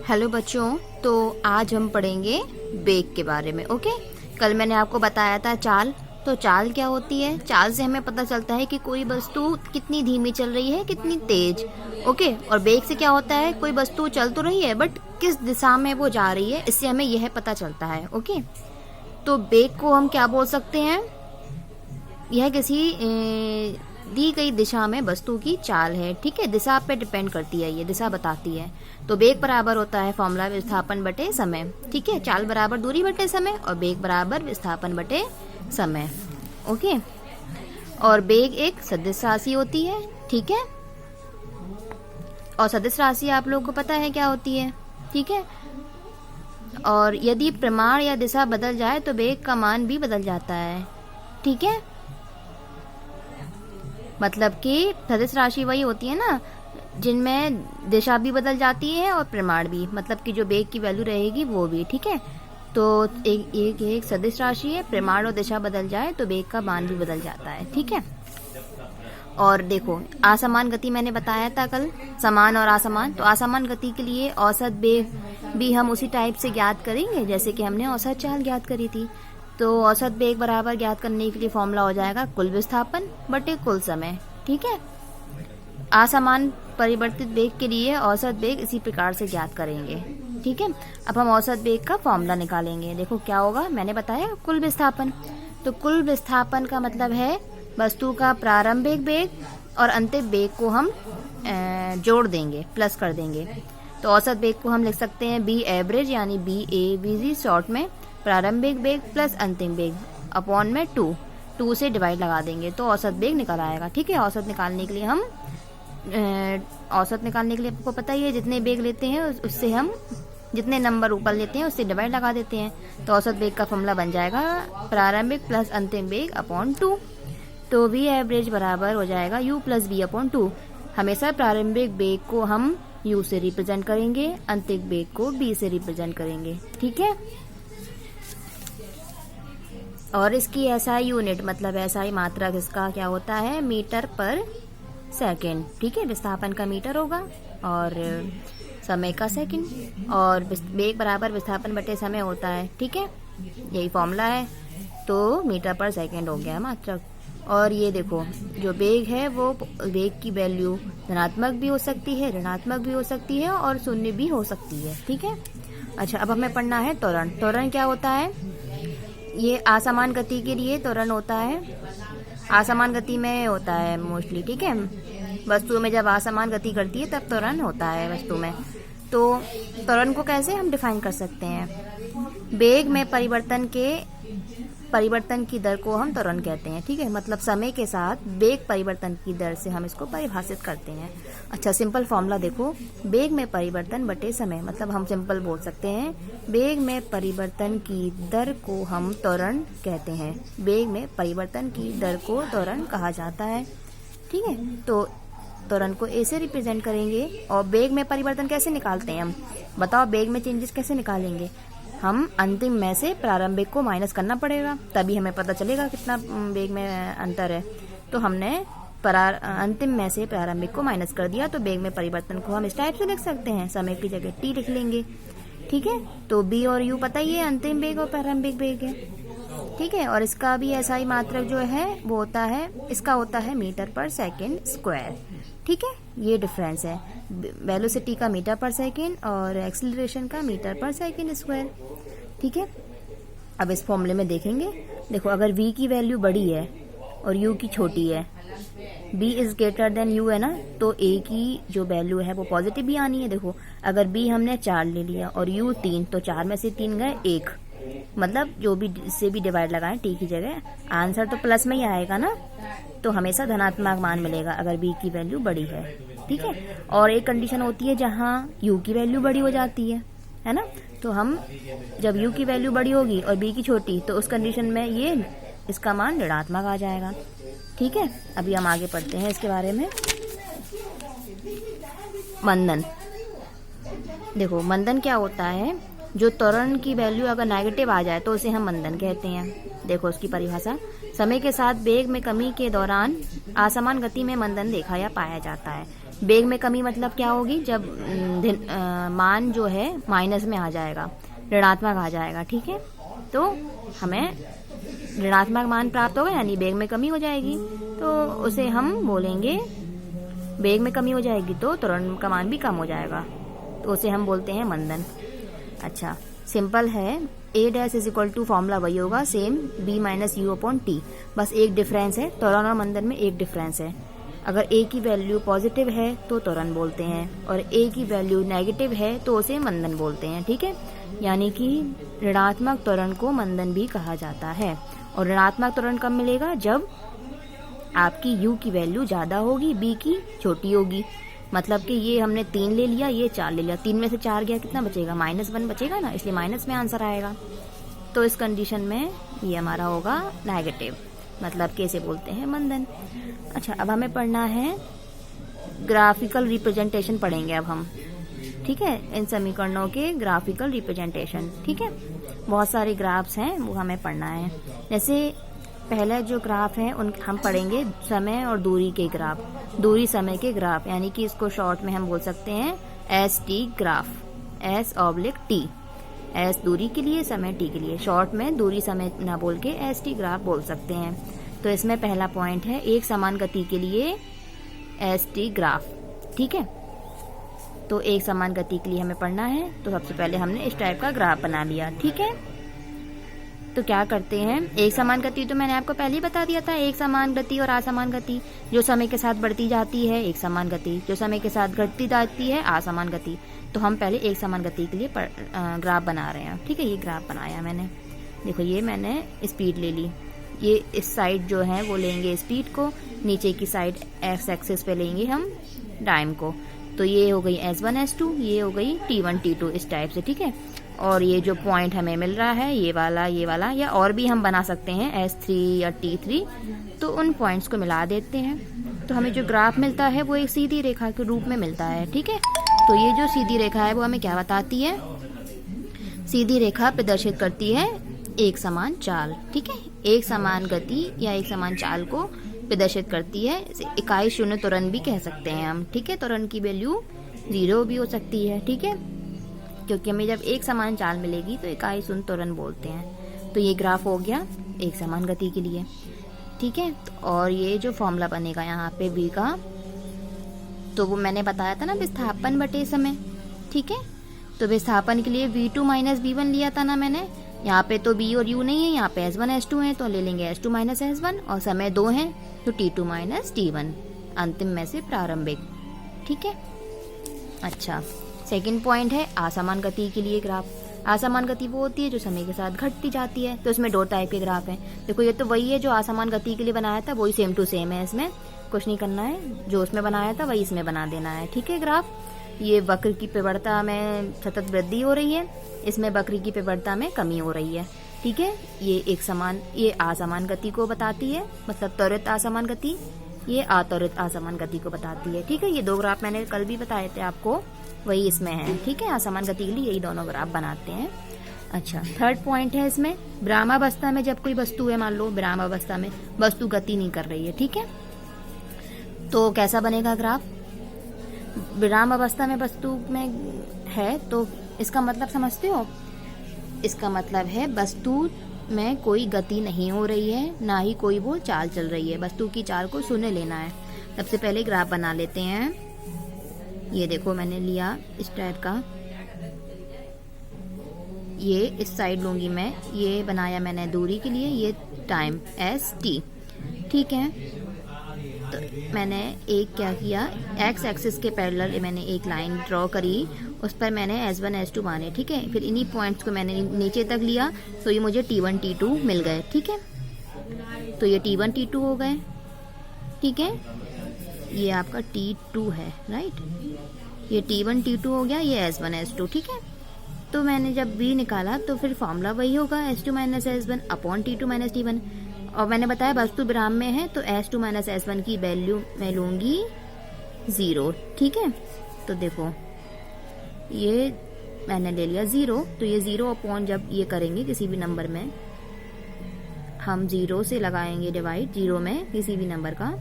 Hello बच्चों, तो आज हम पढ़ेंगे बेग के बारे में। ओके, कल मैंने आपको बताया था चाल। तो चाल क्या होती है? चाल से हमें पता चलता है कि कोई वस्तु कितनी धीमी चल रही है, कितनी तेज। ओके, और बेग से क्या होता है? कोई वस्तु चल तो रही है बट किस दिशा में वो जा रही है, इससे हमें यह पता चलता है। ओके, तो बेग को हम क्या बोल सकते हैं? यह किसी दी गई दिशा में वस्तु की चाल है। ठीक है, दिशा पे डिपेंड करती है, ये दिशा बताती है। तो बेग बराबर होता है फॉर्मूला विस्थापन बटे समय। ठीक है, चाल बराबर दूरी बटे समय और बेग बराबर विस्थापन बटे समय। ओके, और बेग एक सदिश राशि होती है। ठीक है, और सदिश राशि आप लोगों को पता है क्या होती है। ठीक है, और यदि प्रमाण या दिशा बदल जाए तो बेग का मान भी बदल जाता है। ठीक है, मतलब कि सदिश राशि वही होती है ना जिनमें दिशा भी बदल जाती है और प्रमाण भी, मतलब कि जो बेग की वैल्यू रहेगी वो भी। ठीक है, तो एक सदिश राशि है, प्रमाण और दिशा बदल जाए तो बेग का मान भी बदल जाता है। ठीक है, और देखो असमान गति मैंने बताया था कल, समान और असमान। तो असमान गति के लिए औसत बेग भी हम उसी टाइप से ज्ञात करेंगे जैसे कि हमने औसत चाल ज्ञात करी थी। तो औसत बेग बराबर ज्ञात करने के लिए फॉर्मूला हो जाएगा कुल विस्थापन बटे कुल समय। ठीक है, असमान परिवर्तित बेग के लिए औसत बेग इसी प्रकार से ज्ञात करेंगे। ठीक है, अब हम औसत बेग का फॉर्मूला निकालेंगे। देखो क्या होगा, मैंने बताया कुल विस्थापन। तो कुल विस्थापन का मतलब है वस्तु का प्रारंभिक बेग और अंतिम बेग को हम जोड़ देंगे, प्लस कर देंगे। तो औसत बेग को हम लिख सकते हैं बी एवरेज, यानी BAVG शॉर्ट में, प्रारंभिक बेग प्लस अंतिम बेग अपॉन में 2 से डिवाइड लगा देंगे तो औसत बेग निकल आएगा। ठीक है, औसत निकालने के लिए आपको पता ही है जितने बेग लेते हैं उससे हम जितने नंबर ऊपर लेते हैं उससे डिवाइड लगा देते हैं। तो औसत बेग का फॉर्मूला बन जाएगा प्रारंभिक प्लस अंतिम बेग अपॉन 2। तो V एवरेज बराबर हो जाएगा U प्लस B अपॉन 2। हमेशा प्रारंभिक बेग को हम U से रिप्रेजेंट करेंगे, अंतिम बेग को B से रिप्रेजेंट करेंगे। ठीक है, और इसकी SI यूनिट मतलब SI मात्रक इसका क्या होता है? मीटर पर सेकेंड। ठीक है, विस्थापन का मीटर होगा और समय का सेकंड, और बेग बराबर विस्थापन बटे समय होता है। ठीक है, यही फॉर्मूला है। तो मीटर पर सेकंड हो गया मात्रक। और ये देखो जो बेग है वो बेग की वैल्यू धनात्मक भी हो सकती है, ऋणात्मक भी हो सकती है और शून्य भी हो सकती है। ठीक है, अच्छा अब हमें पढ़ना है त्वरण। त्वरण क्या होता है? ये असमान गति के लिए त्वरण होता है, असमान गति में होता है मोस्टली। ठीक है, वस्तु में जब असमान गति करती है तब त्वरण होता है वस्तु में। तो त्वरण को कैसे हम डिफाइन कर सकते हैं? बेग में परिवर्तन की दर को हम त्वरण कहते हैं। ठीक है, मतलब समय के साथ बेग परिवर्तन की दर से हम इसको परिभाषित करते हैं। अच्छा, सिंपल फॉर्मूला देखो, बेग में परिवर्तन बटे समय, मतलब हम सिंपल बोल सकते हैं बेग में परिवर्तन की दर को हम त्वरण कहते हैं। बेग में परिवर्तन की दर को त्वरण कहा जाता है। ठीक है, तो त्वरण को A से रिप्रेजेंट करेंगे। और बेग में परिवर्तन कैसे निकालते हैं हम? बताओ, बेग में चेंजेस कैसे निकालेंगे? हम अंतिम में से प्रारंभिक को माइनस करना पड़ेगा, तभी हमें पता चलेगा कितना बेग में अंतर है। तो हमने अंतिम में से प्रारंभिक को माइनस कर दिया, तो बेग में परिवर्तन को हम इस टाइप से लिख सकते हैं, समय की जगह T लिख लेंगे। ठीक है, तो B और U पता ही है, अंतिम बेग और प्रारंभिक बेग है। ठीक है, और इसका भी SI मात्रक जो है वो होता है, इसका होता है मीटर पर सेकेंड स्क्वायर। ठीक है, ये डिफरेंस है, वेलोसिटी का मीटर पर सेकेंड और एक्सीलरेशन का मीटर पर सेकेंड स्क्वायर। ठीक है, अब इस फॉर्मूले में देखेंगे। देखो, अगर V की वैल्यू बड़ी है और U की छोटी है, B is greater than U है ना, तो A की जो वैल्यू है वो पॉजिटिव भी आनी है। देखो, अगर B हमने 4 ले लिया और U 3, तो 4 में से 3 गए 1, मतलब जो भी इससे भी डिवाइड लगाएं T की जगह, आंसर तो प्लस में ही आएगा ना। तो हमेशा धनात्मक मान मिलेगा अगर B की वैल्यू बड़ी है। ठीक है, और एक कंडीशन होती है जहाँ U की वैल्यू बड़ी हो जाती है ना। तो हम जब U की वैल्यू बड़ी होगी और B की छोटी, तो उस कंडीशन में ये इसका मान ऋणात्मक आ जाएगा। ठीक है, अभी हम आगे पढ़ते हैं इसके बारे में। मंदन, देखो मंदन क्या होता है? जो त्वरण की वैल्यू अगर नेगेटिव आ जाए तो उसे हम मंदन कहते हैं। देखो उसकी परिभाषा, समय के साथ बेग में कमी के दौरान असमान गति में मंदन देखा या पाया जाता है। बेग में कमी मतलब क्या होगी, जब मान जो है माइनस में आ जाएगा, ऋणात्मक आ जाएगा, ठीक है। तो हमें ऋणात्मक मान प्राप्त होगा, यानी बेग में कमी हो जाएगी, तो उसे हम बोलेंगे, बेग में कमी हो जाएगी तो त्वरण का मान भी कम हो जाएगा, तो उसे हम बोलते हैं मंदन। अच्छा, सिंपल है, A dash is equal to formula वही होगा same, B minus U upon T, बस एक डिफरेंस है, त्वरण और मंदन में एक डिफरेंस है। अगर ए की वैल्यू पॉजिटिव है तो त्वरण बोलते हैं, और ए की वैल्यू नेगेटिव है तो उसे मंदन बोलते हैं, ठीक है। यानी कि ऋणात्मक त्वरण को मंदन भी कहा जाता है। और ऋणात्मक त्वरण कब मिलेगा, जब आपकी u की वैल्यू ज्यादा होगी, b की छोटी होगी। मतलब कि ये हमने 3 ले लिया, ये 4 ले लिया, 3 में से 4 गया, कितना बचेगा, -1 बचेगा ना, इसलिए माइनस में आंसर आएगा। तो इस कंडीशन में ये हमारा होगा नेगेटिव, मतलब कि इसे बोलते हैं मंदन। अच्छा, अब हमें पढ़ना है ग्राफिकल रिप्रेजेंटेशन पढ़ेंगे अब हम, ठीक है, इन समीकरणों के ग्राफिकल रिप्रेजेंटेशन, ठीक है। बहुत सारे ग्राफ्स हैं, वो हमें पढ़ना है। जैसे पहला जो ग्राफ है उन हम पढ़ेंगे समय और दूरी के ग्राफ, दूरी समय के ग्राफ, यानी कि इसको शॉर्ट में हम बोल सकते हैं S T graph, S/T, S दूरी के लिए, समय टी के लिए, शॉर्ट में दूरी समय ना बोल के एस टी ग्राफ बोल सकते हैं। तो इसमें पहला पॉइंट है एक समान गति के लिए एस टी ग्राफ, ठीक है। तो एक समान गति के लिए हमें पढ़ना है, तो सबसे पहले हमने इस टाइप का ग्राफ बना लिया, ठीक है। तो क्या करते हैं, एक समान गति तो मैंने आपको पहले ही बता दिया था, एक समान गति और असमान गति, जो समय के साथ बढ़ती जाती है एक समान गति, जो समय के साथ घटती जाती है असमान गति। तो हम पहले एक समान गति के लिए ग्राफ बना रहे हैं, ठीक है। ये ग्राफ बनाया मैंने, देखो ये मैंने स्पीड ले ली, ये इस साइड जो है वो लेंगे स्पीड को, नीचे की साइड एक्स एक्सिस पे लेंगे हम टाइम को। तो ये हो गई S1 S2, ये हो गई T1 T2, इस टाइप से, ठीक है। और ये जो पॉइंट हमें मिल रहा है ये वाला, या और भी हम बना सकते हैं S3 या T3, तो उन पॉइंट्स को मिला देते हैं। तो हमें जो ग्राफ मिलता है वो एक सीधी रेखा के रूप में मिलता है, ठीक है। तो ये जो सीधी रेखा है वो हमें क्या बताती है, सीधी रेखा प्रदर्शित करती है एक समान चाल, ठीक है। एक समान गति या एक समान चाल को प्रदर्शित करती है, इकाई शून्य त्वरण भी कह सकते हैं हम, ठीक है। त्वरण की वैल्यू 0 भी हो सकती है, ठीक है, क्योंकि हमें जब एक समान चाल मिलेगी तो इकाई शून्य त्वरण बोलते हैं। तो ये ग्राफ हो गया एक समान गति के लिए, ठीक है। और ये जो फॉर्मूला बनेगा यहाँ पे v का, तो वो मैंने बताया था ना, विस्थापन बटे समय, ठीक है। तो विस्थापन के लिए v2 माइनस v1 लिया था ना मैंने, यहाँ पे तो b और u नहीं है, यहाँ पे S1 S2 है, तो ले लेंगे S2 माइनस S1, और समय 2 है तो T2 माइनस T1, अंतिम में से प्रारंभिक, ठीक है। अच्छा, सेकंड पॉइंट है असमान गति के लिए ग्राफ। असमान गति वो होती है जो समय के साथ घटती जाती है, तो इसमें 2 टाइप के ग्राफ हैं। देखो ये तो वही है जो असमान गति के लिए बनाया था, वही सेम टू सेम है, इसमें कुछ नहीं करना है, जो उसमें बनाया था वही इसमें बना देना है, ठीक है। ग्राफ, ये वक्र की प्रवणता में सतत वृद्धि हो रही है, इसमें वक्र की प्रवणता में कमी हो रही है, ठीक है। ये असमान गति को बताती है, मतलब त्वरित असमान गति, ये अत्वरित असमान गति को बताती है, ठीक है। ये 2 ग्राफ मैंने कल भी बताए थे आपको, वही इसमें है, ठीक है। असमान गति के लिए यही दोनों ग्राफ बनाते हैं। अच्छा, थर्ड पॉइंट है इसमें, विरामावस्था में जब कोई वस्तु है, मान लो विरामावस्था में वस्तु गति नहीं कर रही है, ठीक है, तो कैसा बनेगा ग्राफ। विराम अवस्था में वस्तु में है तो इसका मतलब समझते हो, इसका मतलब है वस्तु में कोई गति नहीं हो रही है, ना ही कोई वो चाल चल रही है, वस्तु की चाल को शून्य लेना है। सबसे पहले ग्राफ बना लेते हैं, ये देखो मैंने लिया इस टाइप का, ये इस साइड लूंगी मैं, ये बनाया मैंने दूरी के लिए, ये टाइम ST, ठीक है। तो मैंने एक क्या किया, एक्स एक्सिस के पैरेलल मैंने एक लाइन ड्रॉ करी, उस पर मैंने S1 S2 माने, ठीक है। फिर इन्हीं पॉइंट्स को मैंने नीचे तक लिया, तो ये मुझे T1 T2 मिल गए, ठीक है। तो ये T1 T2 हो गए, ठीक है। ये आपका T2 है, राइट, ये T1 T2 हो गया, ये S1 S2, ठीक है। तो मैंने जब V निकाला तो फिर फॉर्मूला वही होगा, S2 minus S1 upon T2 minus T1, और मैंने बताया वस्तु विराम में है तो S2 माइनस S1 की वैल्यू मैं लूंगी 0, ठीक है। तो देखो ये मैंने ले लिया 0, तो ये 0 अपॉन जब ये करेंगे किसी भी नंबर में, हम 0 से लगाएंगे डिवाइड 0 में किसी भी नंबर का,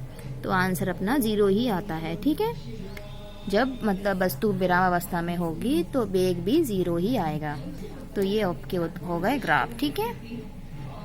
तो आंसर अपना 0 ही आता है, ठीक है। जब मतलब वस्तु विरामावस्था में होगी तो वेग भी 0 ही आएगा। तो ये आपके हो गए ग्राफ, ठीक है।